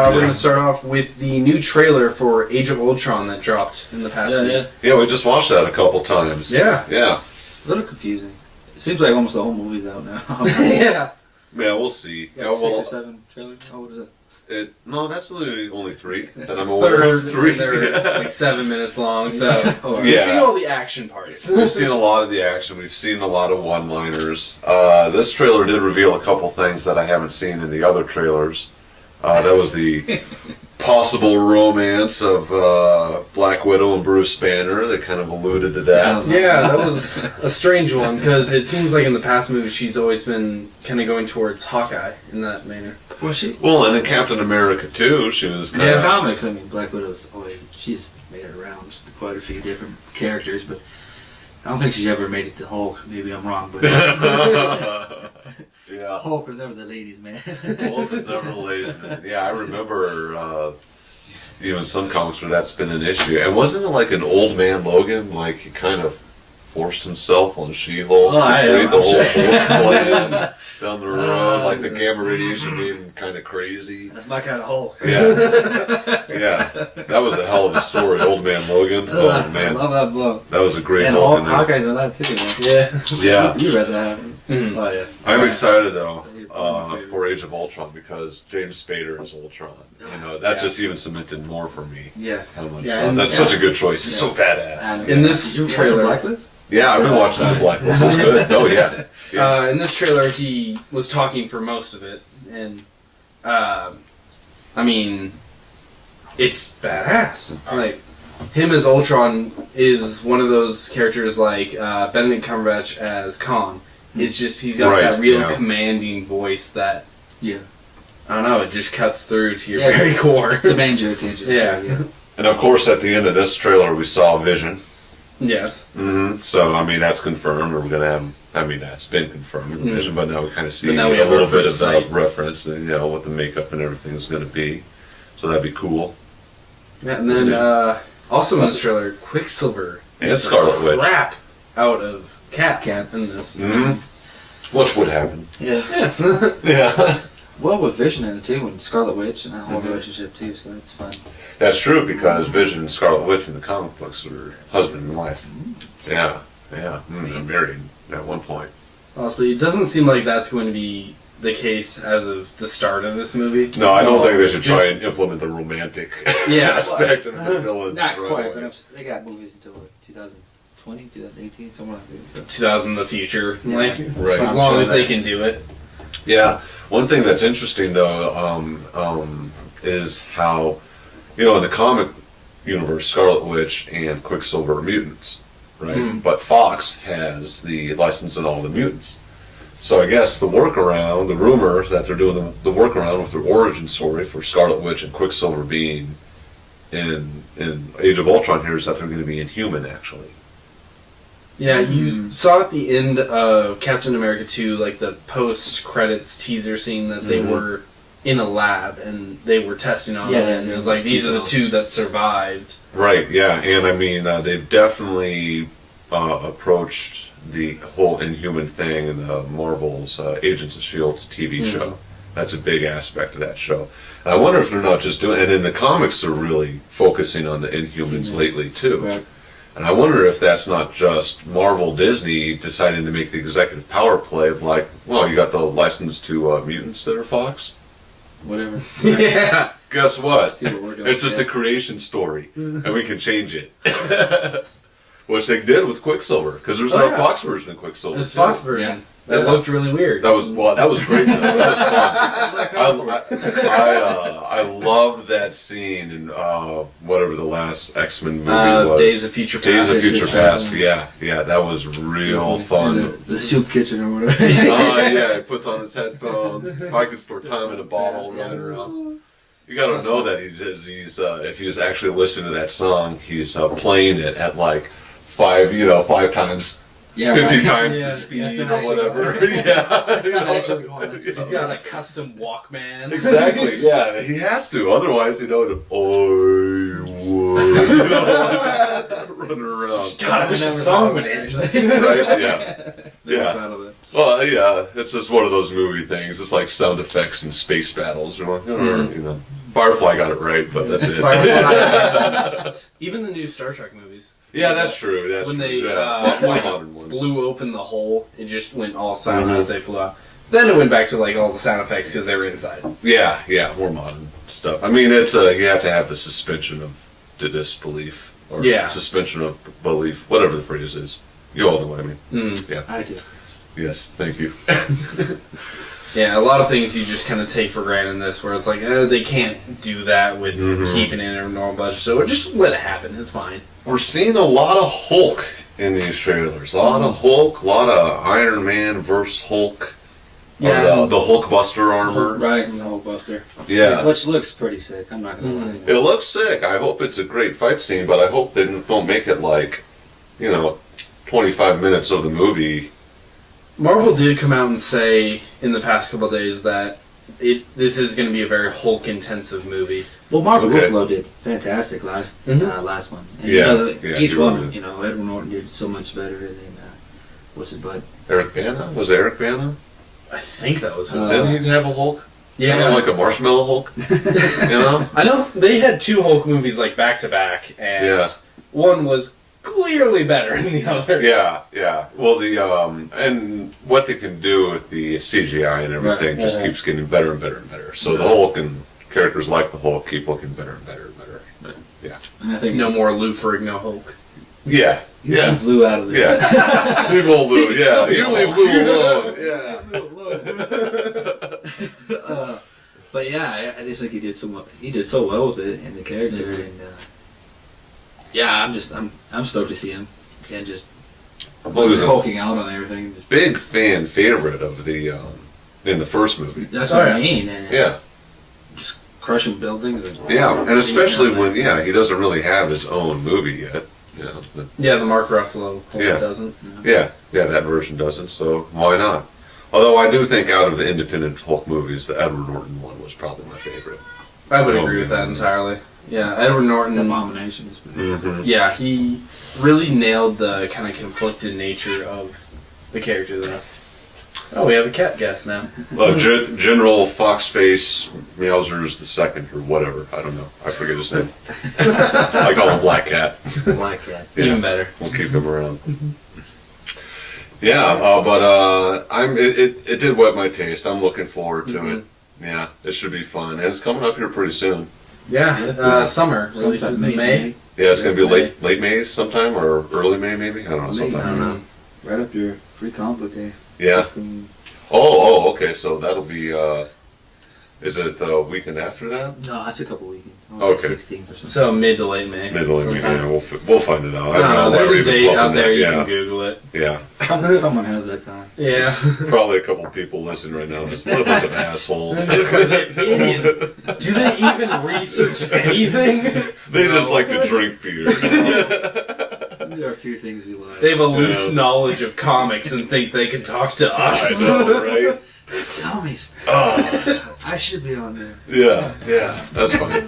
we're going to start off with the new trailer for Age of Ultron that dropped in the past week. Yeah, we just watched that a couple times. Yeah. Yeah. A little confusing. It seems like almost the whole movie's out now. Yeah. Yeah, we'll see. Like 6 or 7 trailers. How old is it? No, that's only 3 It's that I'm the aware third, of. 3. They're like 7 minutes long, so Yeah. we've seen all the action parts. We've seen a lot of the action. We've seen a lot of one-liners. This trailer did reveal a couple things that I haven't seen in the other trailers. That was the possible romance of Black Widow and Bruce Banner. They kind of alluded to that. Yeah, that was a strange one, because it seems like in the past movies she's always been kind of going towards Hawkeye in that manner. Was she? Well, and in Captain America too, she was kind Yeah, of... comics. I mean, Black Widow's always she's made it around to quite a few different characters, but I don't think she's ever made it to Hulk. Maybe I'm wrong, but Yeah. Hulk was never the ladies' man. Hulk was never the ladies' man. Yeah, I remember even some comics where that's been an issue. And wasn't it like an old man Logan? Like he kind of forced himself on She-Hulk to create the whole Hulk plan down the road, like the gamma radiation made him kind of crazy. That's my kind of Hulk. Yeah, yeah, that was a hell of a story, Old Man Logan. Oh man, I love that book. that was a great And Hulk. Hawkeye's in that too. Man. Yeah. Yeah, You read that? Mhm. Oh yeah. I'm excited though Yeah. for Age of Ultron because James Spader is Ultron. You know that just even cemented more for me. Yeah. How much Yeah, fun. and- That's such a good choice. He's so Yeah. badass. In this You trailer, Blacklist? Yeah, I've been watching this Blacklist. It's good. Oh yeah. Yeah. in this trailer, he was talking for most of it, and I mean, it's badass. Like him as Ultron is one of those characters like Benedict Cumberbatch as Khan. It's just he's got that real commanding voice that I don't know. It just cuts through to your very core. Demands your attention. Yeah. And of course, at the end of this trailer, we saw Vision. Yes. Mm-hmm. So I mean, that's confirmed. We're gonna have. I mean, that's been confirmed with Vision, but now we kind of see But now we a have little our bit first of sight. reference, and, you know, what the makeup and everything is going to be. So that'd be cool. Yeah, and then also in this trailer, Quicksilver And Scarlet Witch. crap out of Cap Cap. in this. Mm-hmm. Which would happen. Yeah. Yeah. Well, with Vision in it too, and Scarlet Witch and that whole relationship too, so that's fun. That's true because Vision and Scarlet Witch in the comic books were husband and wife. Yeah. Yeah. Married at one point. Honestly, it doesn't seem like that's going to be the case as of the start of this movie. No, I don't think they should try and implement the romantic Yeah. aspect of the villain. Not quite, but they got movies until 2020, 2018, somewhere like that. So. 2000 in the future, Yeah. like Right. as long as they can do it. Yeah. One thing that's interesting though is how, you know, in the comic universe, Scarlet Witch and Quicksilver are mutants, right? But Fox has the license on all the mutants. So I guess the workaround, the rumor that they're doing the workaround with their origin story for Scarlet Witch and Quicksilver being in Age of Ultron here is that they're going to be Inhuman actually. Yeah, you saw at the end of Captain America 2, like the post-credits teaser scene that they were in a lab and they were testing on it, and it was like, these are the two that survived. Right, yeah, and I mean, they've definitely approached the whole Inhuman thing in the Marvel's Agents of S.H.I.E.L.D. TV show. That's a big aspect of that show. And I wonder if they're not just doing, and in the comics they're really focusing on the Inhumans lately too. Right. And I wonder if that's not just Marvel Disney deciding to make the executive power play of like, well, you got the license to mutants that are Fox? Whatever. Yeah. Guess what? See what we're doing. It's just a creation story, and we can change it. Which they did with Quicksilver, because there's a Fox version of Quicksilver. This too. Fox version. That looked really weird. That was great. Though. That was fun. I love that scene in whatever the last X-Men movie was. Days of Future Past. Days of Future Past. Yeah, that was real fun. The soup kitchen or whatever. Oh yeah, he puts on his headphones. If I could store time in a bottle, running around. You gotta know that he's if he's actually listening to that song, he's playing it at like 5 times. Yeah, 50 right. times Yeah. the speed That's or not whatever. actually Yeah. It's not actually going. That's He's got a custom Walkman. Exactly, yeah. He has to. Otherwise, I would. Running around. God, I wish the song would end. Right? Yeah. Yeah. Well, yeah. It's just one of those movie things. It's like sound effects and space battles. You know. Firefly got it right, but that's it. Firefly. Even the new Star Trek movies. Yeah, that's true. That's when true. they more modern ones. blew open the hole, it just went all silent as they flew out. Then it went back to like all the sound effects because they were inside. Yeah, more modern stuff. I mean, it's you have to have the suspension of disbelief or suspension of belief, whatever the phrase is. You all know what I mean. Yeah, I do. Yes, thank you. Yeah, a lot of things you just kind of take for granted in this, where it's like they can't do that with keeping it in a normal budget, so just let it happen. It's fine. We're seeing a lot of Hulk in these trailers. A lot of Hulk, a lot of Iron Man versus Hulk. Yeah, the Hulkbuster armor. Right, and the Hulkbuster. Yeah. Which looks pretty sick, I'm not going to lie. It looks sick. I hope it's a great fight scene, but I hope they don't make it like, 25 minutes of the movie. Marvel did come out and say in the past couple of days that this is going to be a very Hulk-intensive movie. Well, Mark Ruffalo did fantastic last one. And each one, Edward Norton did so much better than what's his butt? Eric Bana? Was it Eric Bana? I think that was him. Didn't he have a Hulk? Yeah, kind of like a marshmallow Hulk. I know they had two Hulk movies like back to back, and one was clearly better than the other. Yeah. Well, and what they can do with the CGI and everything just keeps getting better and better and better. So the Hulk and characters like the Hulk keep looking better and better and better. But, and I think no more Lou Ferrigno Hulk. Yeah. Leave Lou out of this. Yeah. Leave old Lou. Yeah. You leave Lou alone. Yeah. But yeah, I just think he did so well with it and the character, and I'm stoked to see him and just hulking out on everything. Just big fan favorite of the in the first movie. That's what I mean. Just crushing buildings. And especially when he doesn't really have his own movie yet. The Mark Ruffalo Hulk doesn't. Yeah, that version doesn't, so why not? Although I do think out of the independent Hulk movies, the Edward Norton one was probably my favorite. I would agree with that entirely. Yeah, Edward Norton. Abominations. Yeah, he really nailed the kind of conflicted nature of the character there. Oh, we have a cat guest now. General Foxface Meowsers II, or whatever. I don't know. I forget his name. I call him Black Cat. Black Cat. Even better. We'll keep him around. But it did whet my taste. I'm looking forward to it. Yeah, it should be fun. And it's coming up here pretty soon. Yeah, summer. Releases in May. Yeah, it's going to be late May sometime, or early May maybe? I don't know. Sometime. I don't know. Right up your free comic book day. Yeah. Oh, okay. So that'll be. Is it the weekend after that? No, that's a couple weekends. Okay. 16th or something. So mid to late May. Mid to late May. Yeah, we'll find it out. No, there's a date out there. You can Google it. Yeah. Someone has that time. Yeah. There's probably a couple people listening right now. Just what a bunch of assholes. Idiots. Do they even research anything? They just like to drink beer. There are a few things we like. They have a loose knowledge of comics and think they can talk to us. I know, right? Tell me. I should be on there. Yeah, that's fine.